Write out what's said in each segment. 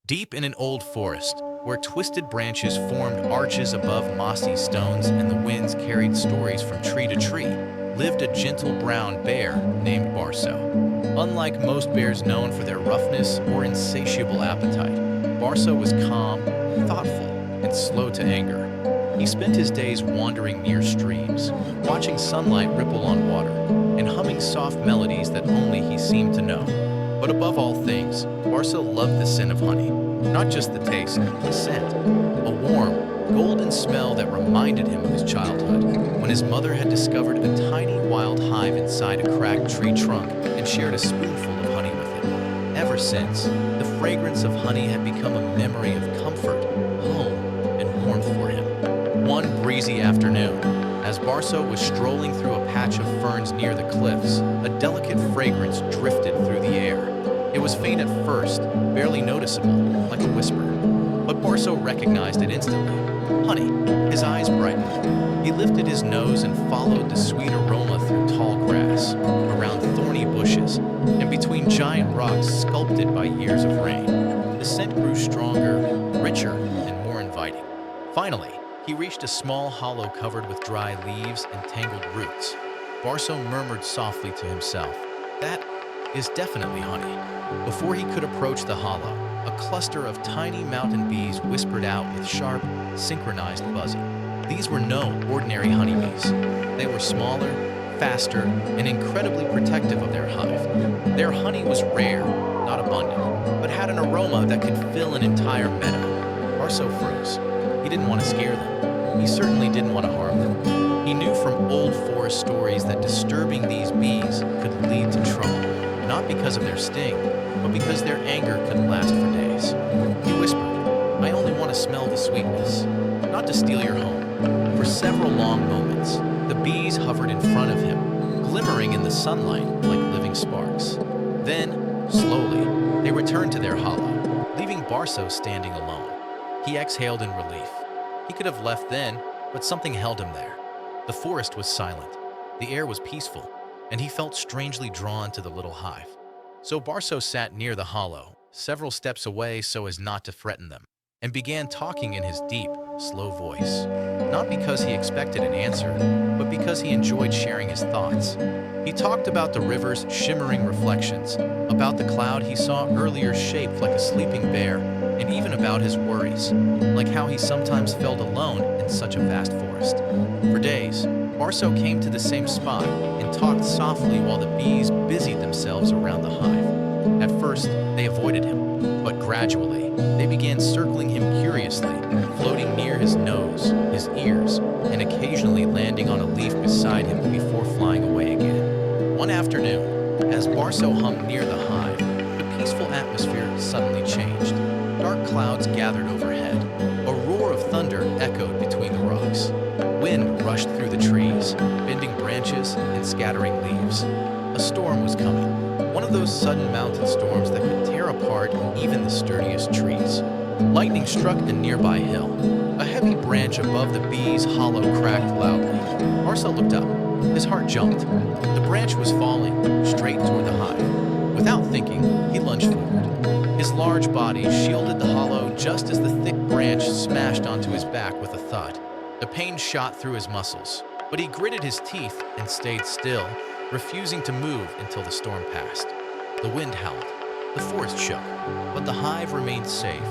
Deep in an old forest, where twisted branches formed arches above mossy stones and the winds carried stories from tree to tree, lived a gentle brown bear named Barso. Unlike most bears known for their roughness or insatiable appetite, Barso was calm, thoughtful, and slow to anger. He spent his days wandering near streams, watching sunlight ripple on water, and humming soft melodies that only he seemed to know. But above all things, Barso loved the scent of honey. Not just the taste, the scent. A warm, golden smell that reminded him of his childhood, when his mother had discovered a tiny wild hive inside a cracked tree trunk and shared a spoonful of honey with him. Ever since, the fragrance of honey had become a memory of comfort, home, and warmth for him. One breezy afternoon, as Barso was strolling through a patch of ferns near the cliffs, a delicate fragrance drifted through the air. It was faint at first, barely noticeable, like a whisper. But Barso recognized it instantly. Honey. His eyes brightened. He lifted his nose and followed the sweet aroma through tall grass, around thorny bushes, and between giant rocks sculpted by years of rain. The scent grew stronger, richer, and more inviting. Finally, he reached a small hollow covered with dry leaves and tangled roots. Barso murmured softly to himself, "That is definitely honey." Before he could approach the hollow, a cluster of tiny mountain bees whispered out with sharp, synchronized buzzing. These were no ordinary honeybees. They were smaller, faster, and incredibly protective of their hive. Their honey was rare, not abundant, but had an aroma that could fill an entire meadow. Barso froze. He didn't want to scare them. He certainly didn't want to harm them. He knew from old forest stories that disturbing these bees could lead to trouble, not because of their sting, but because their anger could last for days. He whispered, "I only want to smell the sweetness, not to steal your home." For several long moments, the bees hovered in front of him, glimmering in the sunlight like living sparks. Then, slowly, they returned to their hollow, leaving Barso standing alone. He exhaled in relief. He could have left then, but something held him there. The forest was silent, the air was peaceful, and he felt strangely drawn to the little hive. So Barso sat near the hollow, several steps away so as not to threaten them, and began talking in his deep, slow voice. Not because he expected an answer, but because he enjoyed sharing his thoughts. He talked about the river's shimmering reflections, about the cloud he saw earlier shaped like a sleeping bear, and even about his worries, like how he sometimes felt alone in such a vast forest. For days, Barso came to the same spot and talked softly while the bees busied themselves around the hive. At first, they avoided him, but gradually, they began circling him curiously, floating near his nose, his ears, and occasionally landing on a leaf beside him before flying away again. One afternoon, as Barso hummed near the hive, the peaceful atmosphere suddenly changed. Dark clouds gathered overhead. A roar of thunder echoed between the rocks. Wind rushed through the trees, bending branches and scattering leaves. A storm was coming, one of those sudden mountain storms that could tear apart even the sturdiest trees. Lightning struck a nearby hill. A heavy branch above the bee's hollow cracked loudly. Barso looked up. His heart jumped. The branch was falling, straight toward the hive. Without thinking, he lunged forward. His large body shielded the hollow just as the thick branch smashed onto his back with a thud. The pain shot through his muscles, but he gritted his teeth and stayed still, refusing to move until the storm passed. The wind howled. The forest shook, but the hive remained safe,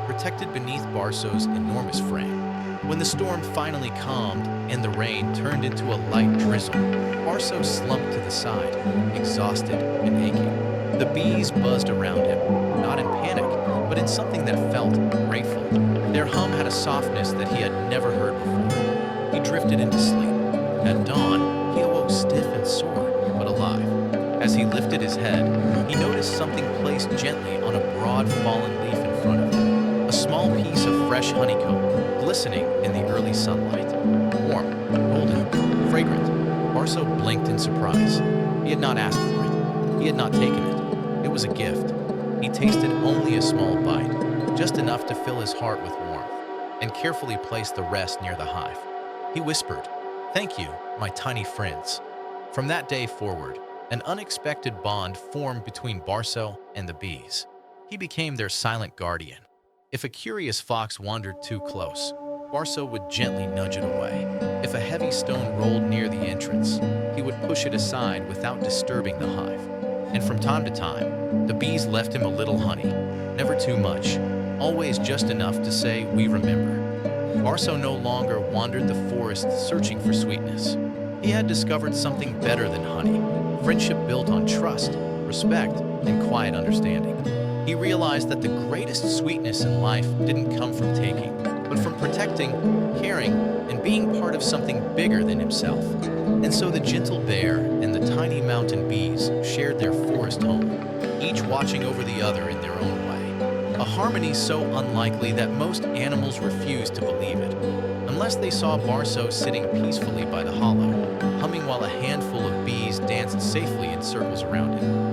protected beneath Barso's enormous frame. When the storm finally calmed and the rain turned into a light drizzle, Barso slumped to the side, exhausted and aching. The bees buzzed around him, not in panic, but in something that felt grateful. Their hum had a softness that he had never heard before. He drifted into sleep. At dawn, he awoke stiff and sore, but alive. As he lifted his head, he noticed something placed gently on a broad fallen leaf in front of him. A small piece of fresh honeycomb, glistening in the early sunlight. Warm, golden, fragrant. Barso blinked in surprise. He had not asked for it. He had not taken it. It was a gift. He tasted only a small bite, just enough to fill his heart with warmth, and carefully placed the rest near the hive. He whispered, "Thank you, my tiny friends." From that day forward, an unexpected bond formed between Barso and the bees. He became their silent guardian, If a curious fox wandered too close, Barso would gently nudge it away. If a heavy stone rolled near the entrance, he would push it aside without disturbing the hive. And from time to time, the bees left him a little honey, never too much, always just enough to say, "We remember." Barso no longer wandered the forest searching for sweetness. He had discovered something better than honey, friendship built on trust, respect, and quiet understanding. He realized that the greatest sweetness in life didn't come from taking, but from protecting, caring, and being part of something bigger than himself. And so the gentle bear and the tiny mountain bees shared their forest home, each watching over the other in their own way. A harmony so unlikely that most animals refused to believe it, unless they saw Barso sitting peacefully by the hollow, humming while a handful of bees danced safely in circles around him.